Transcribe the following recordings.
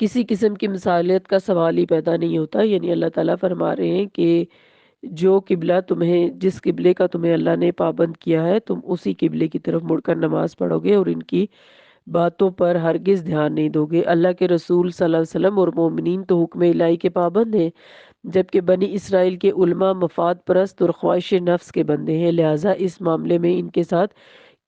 کسی قسم کی مثالیت کا سوال ہی پیدا نہیں ہوتا۔ یعنی اللہ تعالیٰ فرما رہے ہیں کہ جو قبلہ تمہیں، جس قبلے کا تمہیں اللہ نے پابند کیا ہے، تم اسی قبلے کی طرف مڑ کر نماز پڑھو گے اور ان کی باتوں پر ہرگز دھیان نہیں دو گے۔ اللہ کے رسول صلی اللہ علیہ وسلم اور مومنین تو حکم الہی کے پابند ہیں، جبکہ بنی اسرائیل کے علماء مفاد پرست اور خواہش نفس کے بندے ہیں، لہٰذا اس معاملے میں ان کے ساتھ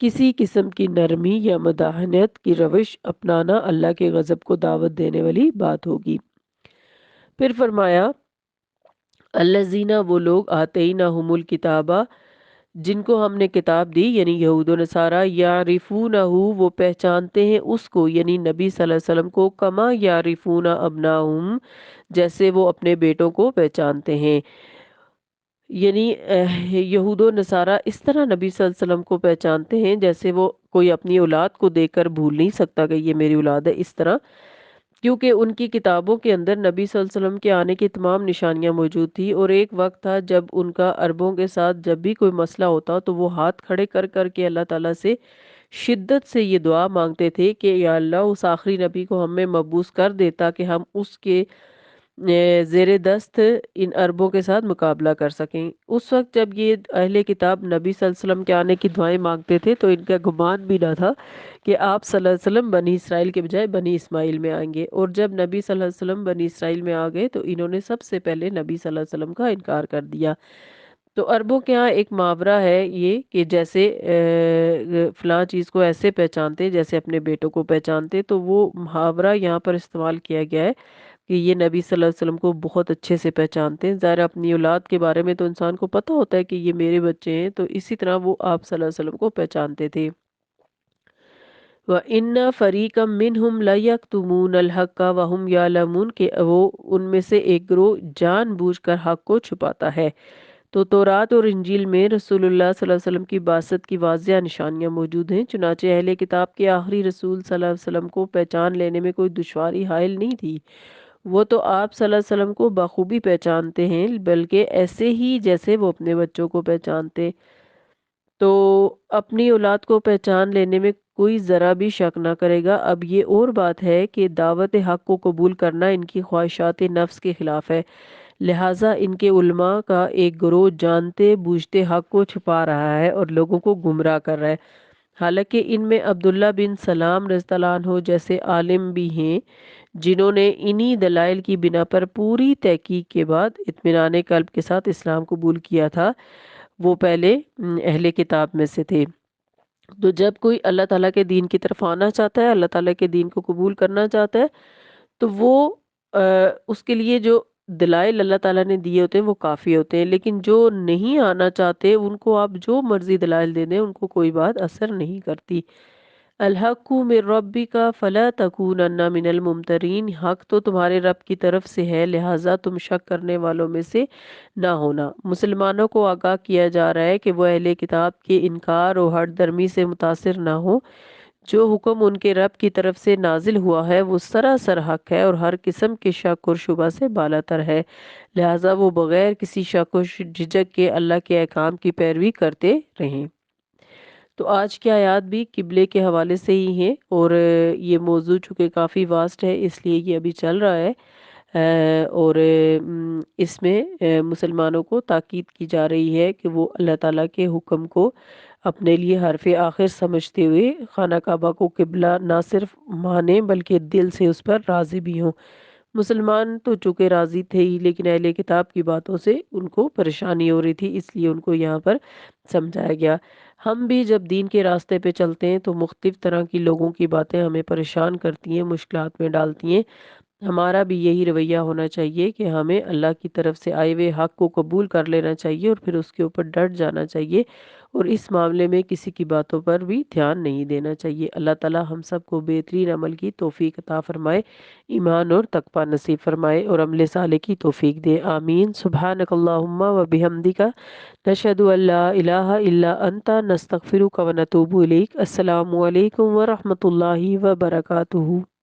کسی قسم کی نرمی یا مداحنت کی روش اپنانا اللہ کے غضب کو دعوت دینے والی بات ہوگی۔ پھر فرمایا الذین، وہ لوگ آتیناہم الکتابہ، جن کو ہم نے کتاب دی، یعنی یہود و نصارہ، یعرفونہ، وہ پہچانتے ہیں اس کو، یعنی نبی صلی اللہ علیہ وسلم کو، کما یعرفون ابناہم، جیسے وہ اپنے بیٹوں کو پہچانتے ہیں۔ یعنی یہود و نصارہ اس طرح نبی صلی اللہ علیہ وسلم کو پہچانتے ہیں جیسے وہ کوئی اپنی اولاد کو دیکھ کر بھول نہیں سکتا کہ یہ میری اولاد ہے، اس طرح، کیونکہ ان کی کتابوں کے اندر نبی صلی اللہ علیہ وسلم کے آنے کی تمام نشانیاں موجود تھی، اور ایک وقت تھا جب ان کا عربوں کے ساتھ جب بھی کوئی مسئلہ ہوتا تو وہ ہاتھ کھڑے کر کر کے اللہ تعالیٰ سے شدت سے یہ دعا مانگتے تھے کہ یا اللہ اس آخری نبی کو ہم میں مبعوث کر دیتا کہ ہم اس کے زیر دست ان عربوں کے ساتھ مقابلہ کر سکیں۔ اس وقت جب یہ اہل کتاب نبی صلی اللہ علیہ وسلم کے آنے کی دعائیں مانگتے تھے تو ان کا گمان بھی نہ تھا کہ آپ صلی اللہ علیہ وسلم بنی اسرائیل کے بجائے بنی اسماعیل میں آئیں گے، اور جب نبی صلی اللہ علیہ وسلم بنی اسرائیل میں آ گئے تو انہوں نے سب سے پہلے نبی صلی اللہ علیہ وسلم کا انکار کر دیا۔ تو عربوں کے ہاں ایک محاورہ ہے یہ کہ جیسے فلاں چیز کو ایسے پہچانتے جیسے اپنے بیٹوں کو پہچانتے، تو وہ محاورہ یہاں پر استعمال کیا گیا ہے کہ یہ نبی صلی اللہ علیہ وسلم کو بہت اچھے سے پہچانتے ہیں۔ ظاہر اپنی اولاد کے بارے میں تو انسان کو پتہ ہوتا ہے کہ یہ میرے بچے ہیں، تو اسی طرح وہ آپ صلی اللہ علیہ وسلم کو پہچانتے تھے۔ وَإِنَّ فَرِيقًا مِّنْهُمْ لَيَكْتُمُونَ الْحَقَّ وَهُمْ يَعْلَمُونَ، کہ وہ ان میں سے ایک گروہ جان بوجھ کر حق کو چھپاتا ہے۔ تو تورات اور انجیل میں رسول اللہ صلی اللہ علیہ وسلم کی بعثت کی واضح نشانیاں موجود ہیں، چنانچہ اہل کتاب کے آخری رسول صلی اللہ علیہ وسلم کو پہچان لینے میں کوئی دشواری حائل نہیں تھی۔ وہ تو آپ صلی اللہ علیہ وسلم کو بخوبی پہچانتے ہیں، بلکہ ایسے ہی جیسے وہ اپنے بچوں کو پہچانتے۔ تو اپنی اولاد کو پہچان لینے میں کوئی ذرا بھی شک نہ کرے گا۔ اب یہ اور بات ہے کہ دعوت حق کو قبول کرنا ان کی خواہشات نفس کے خلاف ہے، لہٰذا ان کے علماء کا ایک گروہ جانتے بوجھتے حق کو چھپا رہا ہے اور لوگوں کو گمراہ کر رہا ہے، حالانکہ ان میں عبداللہ بن سلام رضی اللہ عنہ جیسے عالم بھی ہیں جنہوں نے انہی دلائل کی بنا پر پوری تحقیق کے بعد اطمینان قلب کے ساتھ اسلام قبول کیا تھا، وہ پہلے اہل کتاب میں سے تھے۔ تو جب کوئی اللہ تعالیٰ کے دین کی طرف آنا چاہتا ہے، اللہ تعالیٰ کے دین کو قبول کرنا چاہتا ہے، تو وہ اس کے لیے جو دلائل اللہ تعالیٰ نے دیے ہوتے ہیں وہ کافی ہوتے ہیں، لیکن جو نہیں آنا چاہتے ان کو آپ جو مرضی دلائل دے دیں ان کو کوئی بات اثر نہیں کرتی۔ الحق من ربک فلا تکونن من الممترین، حق تو تمہارے رب کی طرف سے ہے، لہٰذا تم شک کرنے والوں میں سے نہ ہونا۔ مسلمانوں کو آگاہ کیا جا رہا ہے کہ وہ اہل کتاب کے انکار اور ہٹ درمی سے متاثر نہ ہو۔ جو حکم ان کے رب کی طرف سے نازل ہوا ہے وہ سراسر حق ہے اور ہر قسم کے شک اور شبہ سے بالاتر ہے، لہٰذا وہ بغیر کسی شک و جھجک کے اللہ کے احکام کی پیروی کرتے رہیں۔ تو آج کی آیات بھی قبلے کے حوالے سے ہی ہیں، اور یہ موضوع چونکہ کافی واسٹ ہے اس لیے یہ ابھی چل رہا ہے، اور اس میں مسلمانوں کو تاکید کی جا رہی ہے کہ وہ اللہ تعالیٰ کے حکم کو اپنے لیے حرف آخر سمجھتے ہوئے خانہ کعبہ کو قبلہ نہ صرف مانیں بلکہ دل سے اس پر راضی بھی ہوں۔ مسلمان تو چونکہ راضی تھے ہی، لیکن اہل کتاب کی باتوں سے ان کو پریشانی ہو رہی تھی، اس لیے ان کو یہاں پر سمجھایا گیا۔ ہم بھی جب دین کے راستے پہ چلتے ہیں تو مختلف طرح کی لوگوں کی باتیں ہمیں پریشان کرتی ہیں، مشکلات میں ڈالتی ہیں۔ ہمارا بھی یہی رویہ ہونا چاہیے کہ ہمیں اللہ کی طرف سے آئے ہوئے حق کو قبول کر لینا چاہیے اور پھر اس کے اوپر ڈٹ جانا چاہیے، اور اس معاملے میں کسی کی باتوں پر بھی دھیان نہیں دینا چاہیے۔ اللہ تعالی ہم سب کو بہترین عمل کی توفیق عطا فرمائے، ایمان اور تقوی نصیب فرمائے اور عمل صالح کی توفیق دے، آمین۔ سبحانک اللہم و بحمدک، نشہد ان لا الہ الا انت، نستغفرک و نتوب الیک۔ السلام علیکم ورحمۃ اللہ وبرکاتہ۔